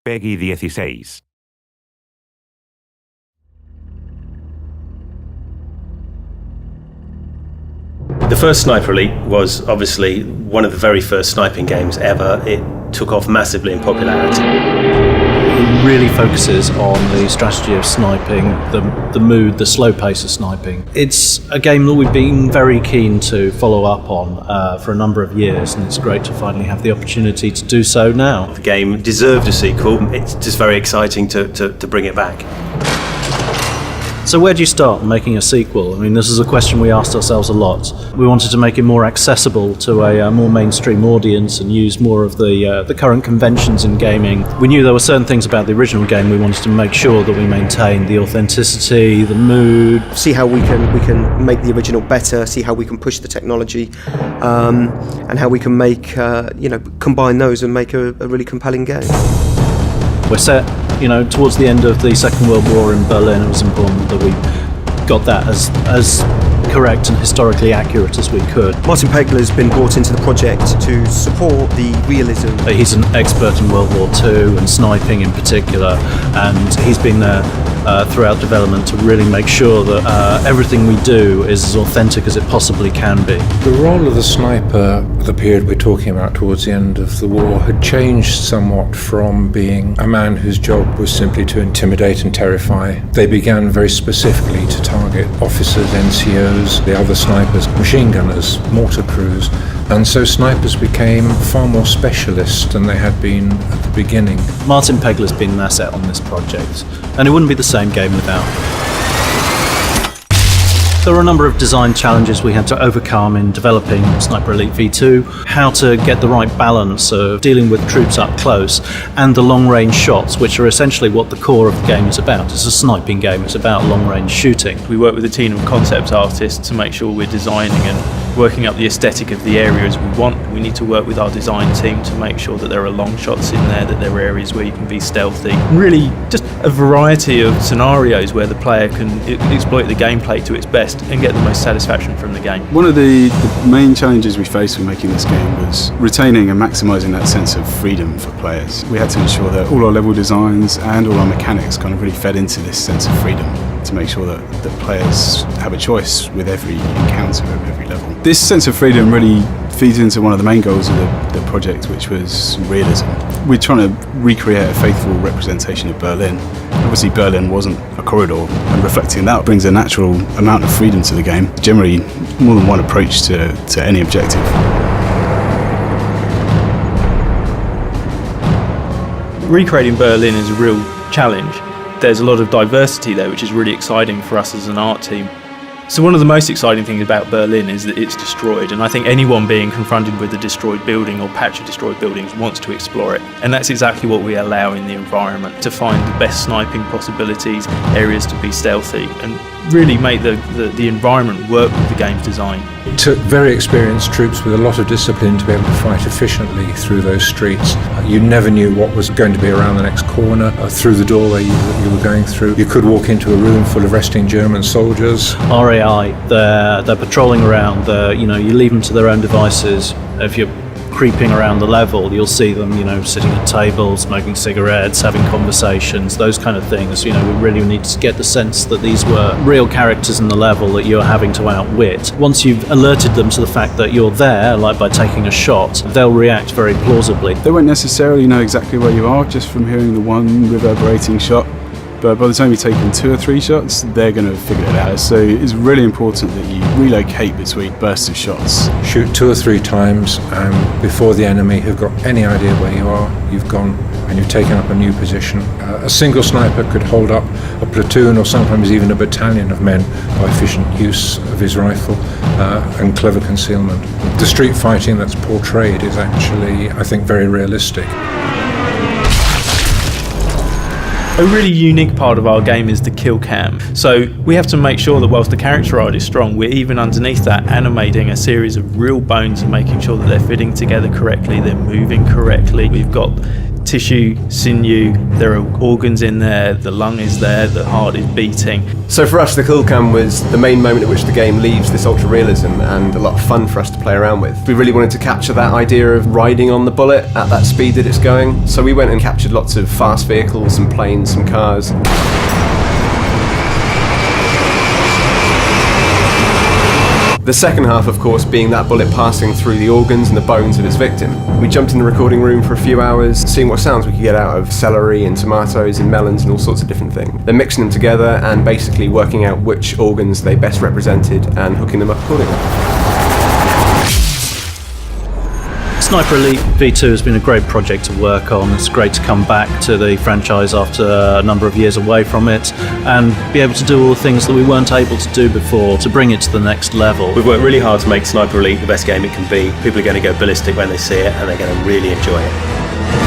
PEGI 16. The first Sniper Elite was obviously one of the very first sniping games ever. It took off massively in popularity. It really focuses on the strategy of sniping, the mood, the slow pace of sniping. It's a game that we've been very keen to follow up on for a number of years, and it's great to finally have the opportunity to do so now. The game deserved a sequel. It's just very exciting to bring it back. So where do you start making a sequel? I mean, this is a question we asked ourselves a lot. We wanted to make it more accessible to a more mainstream audience and use more of the current conventions in gaming. We knew there were certain things about the original game we wanted to make sure that we maintained the authenticity, the mood. See how we can make the original better, see how we can push the technology, and how we can make, combine those and make a really compelling game. We're set, towards the end of the Second World War in Berlin. It was important that we got that as correct and historically accurate as we could. Martin Pegler has been brought into the project to support the realism. He's an expert in World War II and sniping in particular, and he's been there throughout development to really make sure that everything we do is as authentic as it possibly can be. The role of the sniper, the period we're talking about towards the end of the war, had changed somewhat from being a man whose job was simply to intimidate and terrify. They began very specifically to target officers, NCOs, the other snipers, machine gunners, mortar crews, and so snipers became far more specialist than they had been at the beginning. Martin Pegler's been an asset on this project, and it wouldn't be the same game without him. There were a number of design challenges we had to overcome in developing Sniper Elite V2, how to get the right balance of dealing with troops up close and the long-range shots, which are essentially what the core of the game is about. It's a sniping game, it's about long-range shooting. We work with a team of concept artists to make sure we're designing and working up the aesthetic of the areas we want. We need to work with our design team to make sure that there are long shots in there, that there are areas where you can be stealthy. Really, just a variety of scenarios where the player can exploit the gameplay to its best and get the most satisfaction from the game. One of the main challenges we faced when making this game was retaining and maximising that sense of freedom for players. We had to ensure that all our level designs and all our mechanics kind of really fed into this sense of freedom to make sure that the players have a choice with every encounter at every level. This sense of freedom really feeds into one of the main goals of the project, which was realism. We're trying to recreate a faithful representation of Berlin. Obviously Berlin wasn't a corridor, and reflecting that brings a natural amount of freedom to the game. Generally, more than one approach to any objective. Recreating Berlin is a real challenge. There's a lot of diversity there, which is really exciting for us as an art team. So one of the most exciting things about Berlin is that it's destroyed, and I think anyone being confronted with a destroyed building or patch of destroyed buildings wants to explore it. And that's exactly what we allow in the environment, to find the best sniping possibilities, areas to be stealthy, and really make the environment work with the game's design. It took very experienced troops with a lot of discipline to be able to fight efficiently through those streets. You never knew what was going to be around the next corner, through the doorway you were going through. You could walk into a room full of resting German soldiers. RAI, they're patrolling around, you leave them to their own devices. If you're creeping around the level, you'll see them, sitting at tables, smoking cigarettes, having conversations, those kind of things. We really need to get the sense that these were real characters in the level that you're having to outwit. Once you've alerted them to the fact that you're there, like by taking a shot, they'll react very plausibly. They won't necessarily know exactly where you are just from hearing the one reverberating shot, but by the time you've taken 2 or 3 shots, they're going to figure it out. So it's really important that you relocate between bursts of shots. Shoot 2 or 3 times, and before the enemy have got any idea where you are, you've gone and you've taken up a new position. A single sniper could hold up a platoon or sometimes even a battalion of men by efficient use of his rifle and clever concealment. The street fighting that's portrayed is actually, I think, very realistic. A really unique part of our game is the kill cam. So we have to make sure that whilst the character art is strong, we're even underneath that animating a series of real bones and making sure that they're fitting together correctly, they're moving correctly. We've got tissue, sinew, there are organs in there, the lung is there, the heart is beating. So for us, the Cool Cam was the main moment at which the game leaves this ultra realism and a lot of fun for us to play around with. We really wanted to capture that idea of riding on the bullet at that speed that it's going. So we went and captured lots of fast vehicles, some planes, some cars. The second half, of course, being that bullet passing through the organs and the bones of its victim. We jumped in the recording room for a few hours, seeing what sounds we could get out of celery and tomatoes and melons and all sorts of different things. Then mixing them together and basically working out which organs they best represented and hooking them up accordingly. Sniper Elite V2 has been a great project to work on. It's great to come back to the franchise after a number of years away from it and be able to do all the things that we weren't able to do before to bring it to the next level. We've worked really hard to make Sniper Elite the best game it can be. People are going to go ballistic when they see it, and they're going to really enjoy it.